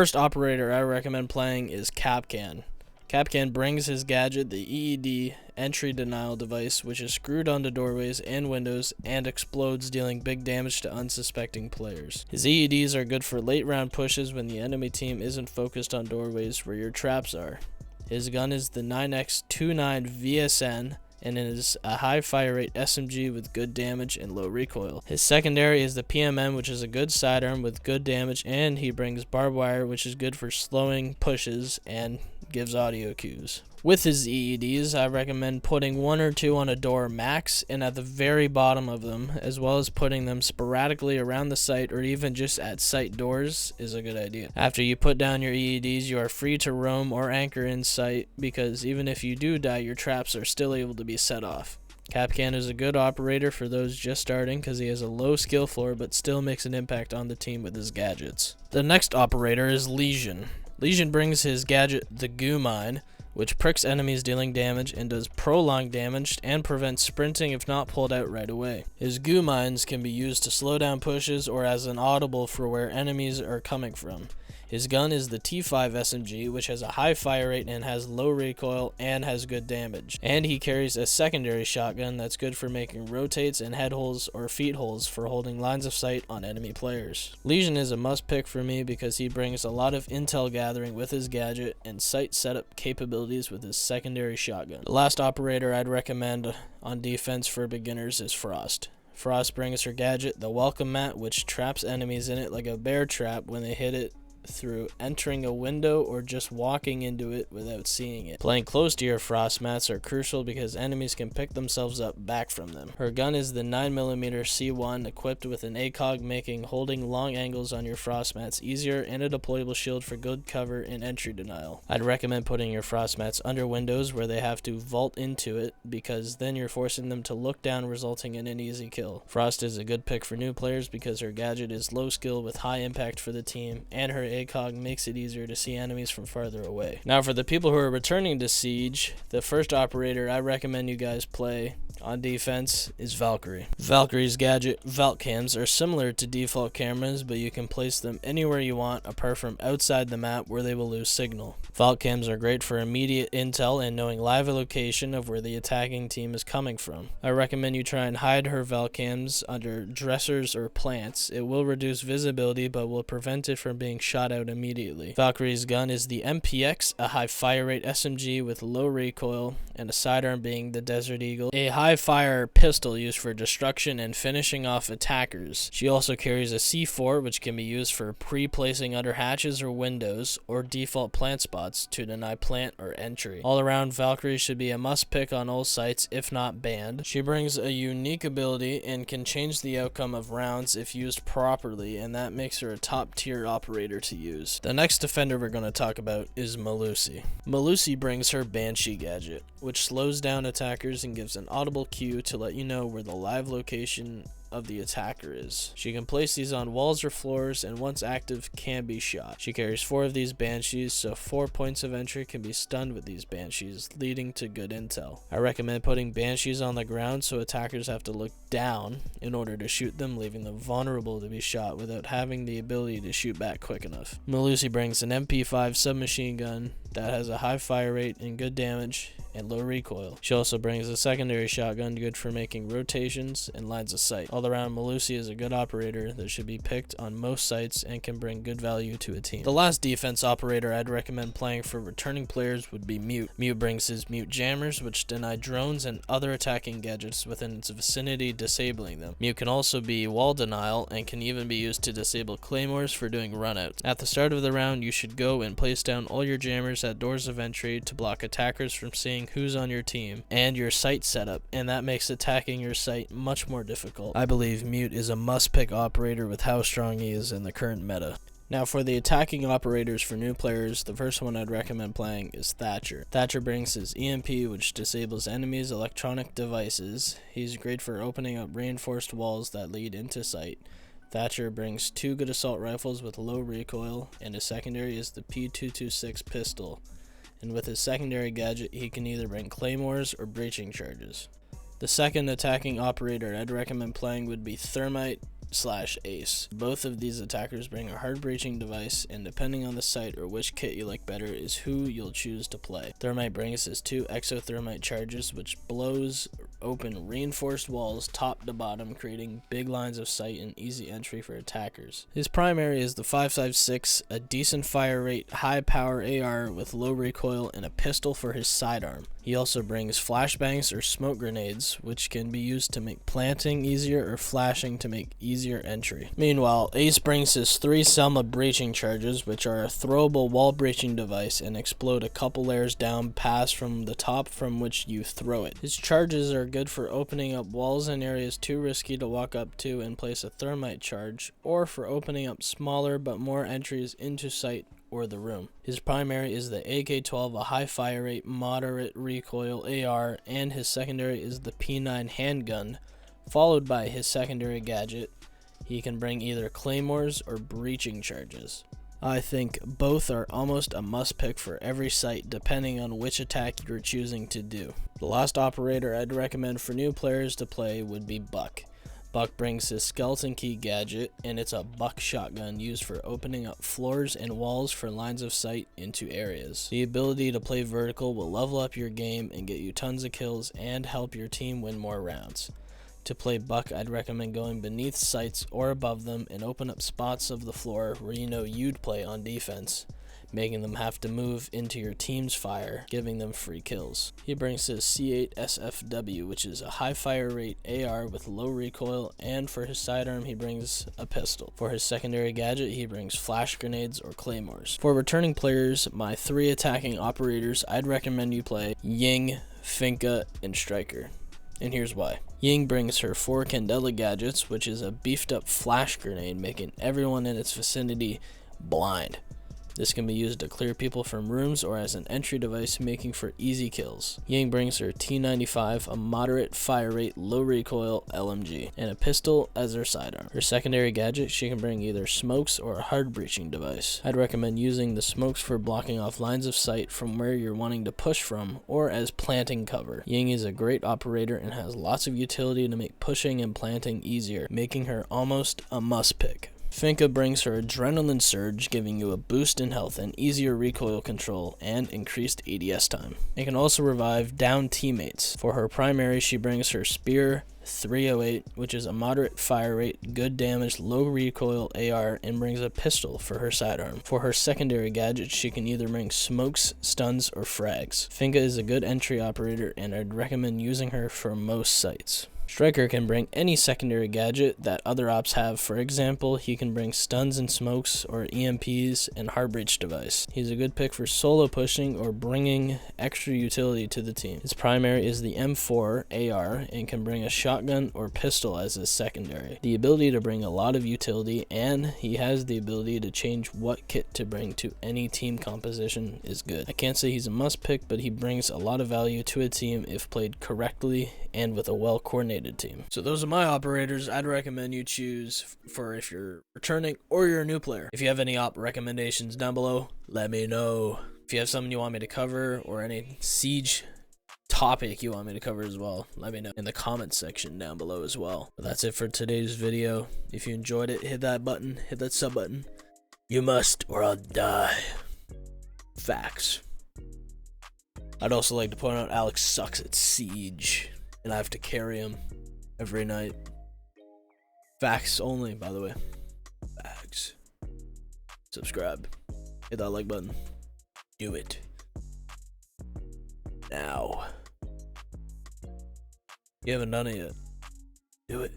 First operator I recommend playing is Capcan. Capcan brings his gadget, the EED entry denial device, which is screwed onto doorways and windows and explodes, dealing big damage to unsuspecting players. His EEDs are good for late round pushes when the enemy team isn't focused on doorways where your traps are. His gun is the 9x29 VSN and it is a high fire rate SMG with good damage and low recoil. His secondary is the PMM, which is a good sidearm with good damage, and he brings barbed wire, which is good for slowing pushes and gives audio cues. With his EEDs, I recommend putting 1 or 2 on a door max and at the very bottom of them, as well as putting them sporadically around the site or even just at site doors is a good idea. After you put down your EEDs, you are free to roam or anchor in sight, because even if you do die, your traps are still able to be set off. Capcan is a good operator for those just starting because he has a low skill floor but still makes an impact on the team with his gadgets. The next operator is Legion. Legion brings his gadget, the Goo Mine, which pricks enemies dealing damage and does prolonged damage and prevents sprinting if not pulled out right away. His goo mines can be used to slow down pushes or as an audible for where enemies are coming from. His gun is the T5 SMG, which has a high fire rate and has low recoil and has good damage. And he carries a secondary shotgun that's good for making rotates and head holes or feet holes for holding lines of sight on enemy players. Legion is a must pick for me because he brings a lot of intel gathering with his gadget and sight setup capabilities with his secondary shotgun. The last operator I'd recommend on defense for beginners is Frost. Frost brings her gadget, the Welcome Mat, which traps enemies in it like a bear trap when they hit it through entering a window or just walking into it without seeing it. Playing close to your frost mats are crucial because enemies can pick themselves up back from them. Her gun is the 9mm C1 equipped with an ACOG, making holding long angles on your frost mats easier, and a deployable shield for good cover and entry denial. I'd recommend putting your frost mats under windows where they have to vault into it, because then you're forcing them to look down, resulting in an easy kill. Frost is a good pick for new players because her gadget is low skill with high impact for the team, and her ACOG makes it easier to see enemies from farther away. Now for the people who are returning to Siege, the first operator I recommend you guys play on defense is Valkyrie. Valkyrie's gadget, Valk Cams, are similar to default cameras, but you can place them anywhere you want apart from outside the map where they will lose signal. Valk Cams are great for immediate intel and knowing live location of where the attacking team is coming from. I recommend you try and hide her Valk Cams under dressers or plants. It will reduce visibility but will prevent it from being shot out immediately. Valkyrie's gun is the MPX, a high fire rate SMG with low recoil, and a sidearm being the Desert Eagle, a high fire pistol used for destruction and finishing off attackers. She also carries a C4, which can be used for pre-placing under hatches or windows or default plant spots to deny plant or entry. All around, Valkyrie should be a must pick on all sites if not banned. She brings a unique ability and can change the outcome of rounds if used properly, and that makes her a top tier operator to use. The next defender we're going to talk about is Melusi. Melusi brings her Banshee gadget, which slows down attackers and gives an audible cue to let you know where the live location of the attacker is. She can place these on walls or floors, and once active can be shot. She carries 4 of these Banshees, so 4 points of entry can be stunned with these Banshees, leading to good intel. I recommend putting Banshees on the ground so attackers have to look down in order to shoot them, leaving them vulnerable to be shot without having the ability to shoot back quick enough. Melusi brings an MP5 submachine gun that has a high fire rate and good damage and low recoil. She also brings a secondary shotgun good for making rotations and lines of sight. All around, Melusi is a good operator that should be picked on most sites and can bring good value to a team. The last defense operator I'd recommend playing for returning players would be Mute. Mute brings his Mute Jammers, which deny drones and other attacking gadgets within its vicinity, disabling them. Mute can also be wall denial and can even be used to disable claymores for doing runouts. At the start of the round, you should go and place down all your jammers at doors of entry to block attackers from seeing who's on your team and your site setup, and that makes attacking your site much more difficult. I believe Mute is a must-pick operator with how strong he is in the current meta. Now for the attacking operators for new players, the first one I'd recommend playing is Thatcher. Thatcher brings his EMP, which disables enemies' electronic devices. He's great for opening up reinforced walls that lead into site. Thatcher brings 2 good assault rifles with low recoil, and his secondary is the P226 pistol. And with his secondary gadget, he can either bring claymores or breaching charges. The second attacking operator I'd recommend playing would be Thermite. Thermite/Ace. Both of these attackers bring a hard breaching device, and depending on the site or which kit you like better is who you'll choose to play. Thermite brings his 2 exothermite charges, which blows open reinforced walls top to bottom, creating big lines of sight and easy entry for attackers. His primary is the 5.56, a decent fire rate, high power AR with low recoil, and a pistol for his sidearm. He also brings flashbangs or smoke grenades, which can be used to make planting easier or flashing to make easier entry. Meanwhile, Ace brings his 3 Selma breaching charges, which are a throwable wall breaching device and explode a couple layers down past from the top from which you throw it. His charges are good for opening up walls in areas too risky to walk up to and place a thermite charge, or for opening up smaller but more entries into sight or the room. His primary is the AK-12, a high fire rate, moderate recoil AR, and his secondary is the P9 handgun, followed by his secondary gadget. He can bring either claymores or breaching charges. I think both are almost a must pick for every site depending on which attack you're choosing to do. The last operator I'd recommend for new players to play would be Buck. Buck brings his skeleton key gadget, and it's a buck shotgun used for opening up floors and walls for lines of sight into areas. The ability to play vertical will level up your game and get you tons of kills and help your team win more rounds. To play Buck, I'd recommend going beneath sites or above them and open up spots of the floor where you know you'd play on defense, making them have to move into your team's fire, giving them free kills. He brings his C8 SFW, which is a high fire rate AR with low recoil, and for his sidearm he brings a pistol. For his secondary gadget he brings flash grenades or claymores. For returning players, my 3 attacking operators, I'd recommend you play Ying, Finka, and Striker. And here's why. Ying brings her 4 Candela gadgets, which is a beefed up flash grenade, making everyone in its vicinity blind. This can be used to clear people from rooms or as an entry device, making for easy kills. Ying brings her T95, a moderate fire rate, low recoil LMG, and a pistol as her sidearm. Her secondary gadget, she can bring either smokes or a hard breaching device. I'd recommend using the smokes for blocking off lines of sight from where you're wanting to push from, or as planting cover. Ying is a great operator and has lots of utility to make pushing and planting easier, making her almost a must pick. Finka brings her Adrenaline Surge, giving you a boost in health and easier recoil control and increased ADS time. It can also revive down teammates. For her primary, she brings her Spear 308, which is a moderate fire rate, good damage, low recoil AR, and brings a pistol for her sidearm. For her secondary gadget, she can either bring smokes, stuns, or frags. Finka is a good entry operator, and I'd recommend using her for most sites. Striker can bring any secondary gadget that other ops have. For example, he can bring stuns and smokes or EMPs and hard breach device. He's a good pick for solo pushing or bringing extra utility to the team. His primary is the M4 AR and can bring a shotgun or pistol as his secondary. The ability to bring a lot of utility, and he has the ability to change what kit to bring to any team composition is good. I can't say he's a must pick, but he brings a lot of value to a team if played correctly and with a well coordinated team. So those are my operators I'd recommend you choose for if you're returning or you're a new player. If you have any op recommendations down below, let me know. If you have something you want me to cover or any siege topic you want me to cover as well, let me know in the comments section down below as well. But that's it for today's video. If you enjoyed it, hit that button, hit that sub button. You must or I'll die. Facts. I'd also like to point out Alex sucks at siege, and I have to carry him every night. Facts only, by the way. Facts. Subscribe. Hit that like button. Do it. Now. You haven't done it yet. Do it.